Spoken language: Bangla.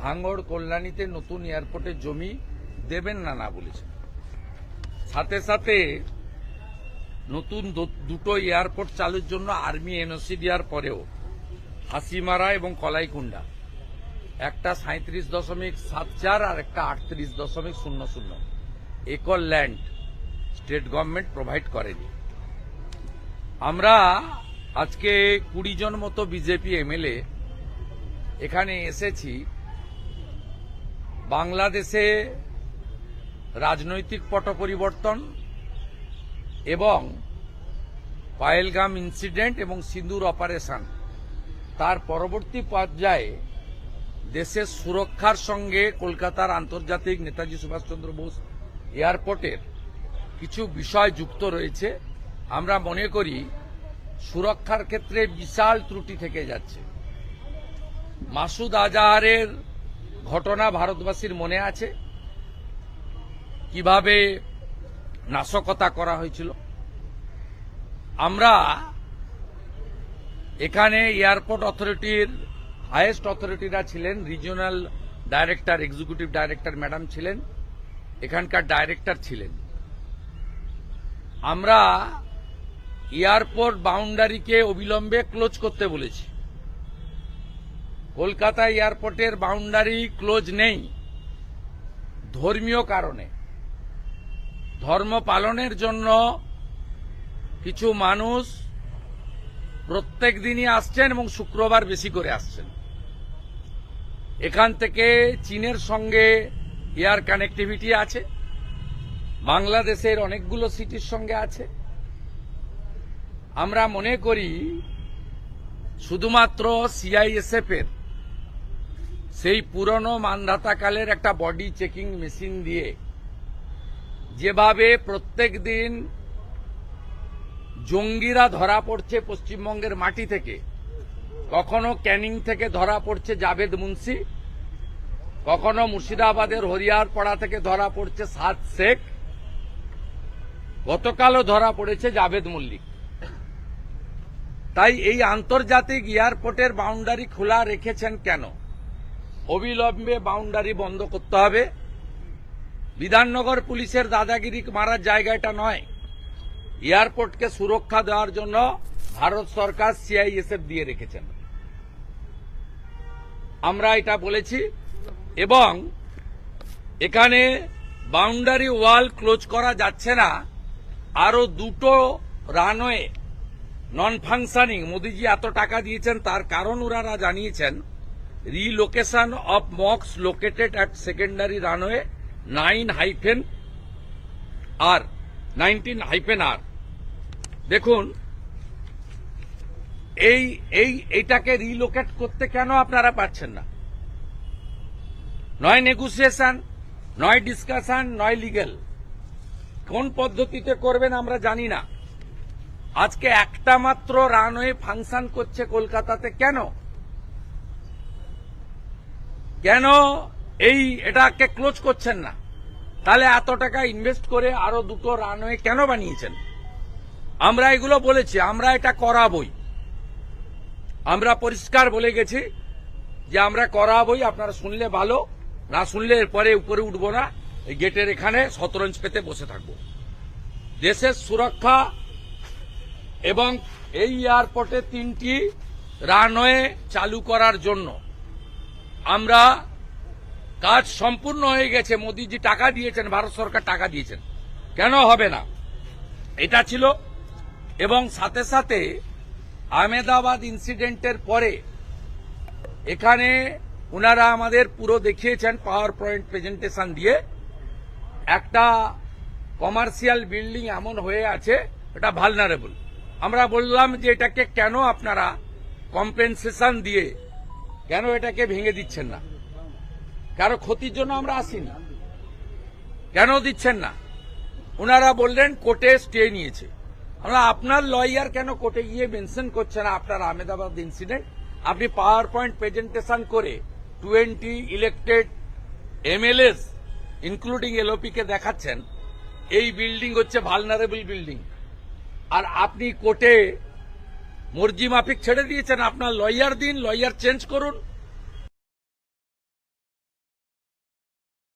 ভাঙড় কল্যাণীতে নতুন এয়ারপোর্টের জমি দেবেন না বলেছেন। সাথে সাথে নতুন দুটো এয়ারপোর্ট চালুর জন্য আর্মি এনওসি দেওয়ার পরেও হাসিমারা এবং কলাইকুণ্ডা একটা 37.74 আর একটা 38.00 acre land state government provide করেনি। আমরা আজকে 20 জন মতো বিজেপি এমএলএ এখানে এসেছি। বাংলাদেশে রাজনৈতিক পট পরিবর্তন এবং পায়েলগাম ইনসিডেন্ট এবং সিঁদুর অপারেশন তার পরবর্তী পর্যায়ে দেশের সুরক্ষার সঙ্গে কলকাতার আন্তর্জাতিক নেতাজি সুভাষচন্দ্র বোস এয়ারপোর্টের কিছু বিষয় যুক্ত রয়েছে। আমরা মনে করি সুরক্ষার ক্ষেত্রে বিশাল ত্রুটি থেকে যাচ্ছে। মাসুদ আজহারের ঘটনা ভারতবাসীর মনে আছে, কিভাবে নাশকতা করা হয়েছিল। আমরা এখানে এয়ারপোর্ট অথরিটির হাইয়েস্ট অথরিটিরা ছিলেন, regional director, executive director madam ছিলেন, এখানকার ডাইরেক্টর ছিলেন। আমরা এয়ারপোর্ট বাউন্ডারিকে অবিলম্বে ক্লোজ করতে বলেছি। কলকাতা এয়ারপোর্টের বাউন্ডারি ক্লোজ নেই ধর্মীয় কারণে। ধর্ম পালনের জন্য কিছু মানুষ প্রত্যেক দিনই আসছেন এবং শুক্রবার বেশি করে আসছেন। এখান থেকে চীনের সঙ্গে এয়ার কানেক্টিভিটি আছে, বাংলাদেশের অনেকগুলো সিটির সঙ্গে আছে। আমরা মনে করি শুধুমাত্র সিআইএসএফ এর সেই পুরনো মানধাতাকালের একটা বডি চেকিং মেশিন দিয়ে যেভাবে প্রত্যেক দিন জঙ্গিরা ধরা পড়ছে পশ্চিমবঙ্গের মাটি থেকে, কখনো ক্যানিং থেকে ধরা পড়ছে জাভেদ মুন্সি, কখনো মুর্শিদাবাদের হরিয়ারপাড়া থেকে ধরা পড়ছে সাদ শেখ, গতকালও ধরা পড়েছে জাভেদ মল্লিক। তাই এই আন্তর্জাতিক এয়ারপোর্টের বাউন্ডারি খোলা রেখেছেন কেন? অবিলম্বে বাউন্ডারি বন্ধ করতে হবে। বিধাননগর পুলিশের দাদাগিরি মারার জায়গাটা নয়। এয়ারপোর্টকে সুরক্ষা দেওয়ার জন্য ভারত সরকার সিআইএসএফ দিয়ে রেখেছেন, আমরা এটা বলেছি। এবং এখানে বাউন্ডারি ওয়াল ক্লোজ করা যাচ্ছে না। আরো দুটো রানওয়ে নন ফাংশনিং, মোদিজি এত টাকা দিয়েছেন তার কারণ ওনারা জানিয়েছেন, relocation of mocks located at secondary runway 19-R। দেখুন এইটাকে রিলোকেট করতে কেন আপনারা পাচ্ছেন না? নয় নেগোসিয়েশন, নয় ডিসকাশন, নয় লিগ্যাল। কোন পদ্ধতিতে করবেন আমরা জানি না। আজকে একটা মাত্র রানওয়ে ফাংশন করছে কলকাতাতে, কেন এটাকে ক্লোজ করছেন না? তাহলে এত টাকা ইনভেস্ট করে আরো দুটো রানওয়ে কেন বানিয়েছেন? আমরা এগুলো বলেছি, আমরা এটা করাবই। আমরা পরিষ্কার বলে গেছি যে আমরা করাবই। আপনারা শুনলে ভালো, না শুনলে এরপরে উপরে উঠবো না, এই গেটের এখানে 17 ইঞ্চ পেতে বসে থাকবো। দেশের সুরক্ষা এবং এই এয়ারপোর্টে 3টি রানওয়ে চালু করার জন্য আমরা কাজ সম্পূর্ণ হয়ে গেছে। মোদিজি টাকা দিয়েছেন, ভারত সরকার টাকা দিয়েছেন, কেন হবে না? এটা ছিল। এবং সাথে সাথে আহমেদাবাদ ইনসিডেন্টের পরে এখানে ওনারা আমাদের পুরো দেখিয়েছেন পাওয়ার পয়েন্ট প্রেজেন্টেশন দিয়ে, একটা কমার্শিয়াল বিল্ডিং এমন হয়ে আছে এটা ভালনারেবল। আমরা বললাম যে এটাকে কেন আপনারা কম্পেনসেশন দিয়ে কেন এটাকে ভেঙে দিচ্ছেন না? কারো ক্ষতির জন্য আমরা আসিনি, কেন দিচ্ছেন না? ওনারা বললেন কোর্টে স্টে নিয়েছে। আমরা আপনার লয়ার কেন কোর্টে গিয়ে মেনশন করছে না আপনার আহমেদাবাদ ইনসিডেন্ট? আপনি পাওয়ার পয়েন্ট প্রেজেন্টেশন করে 20 ইলেক্টেড এমএলএস ইনক্লুডিং এলওপি কে দেখাচ্ছেন এই বিল্ডিং হচ্ছে ভালনারেবল বিল্ডিং, আর আপনি কোর্টে মর্জি মাফিক ছেড়ে দিয়েছেন। আপনার লয়ার দিন, লয়ার চেঞ্জ করুন।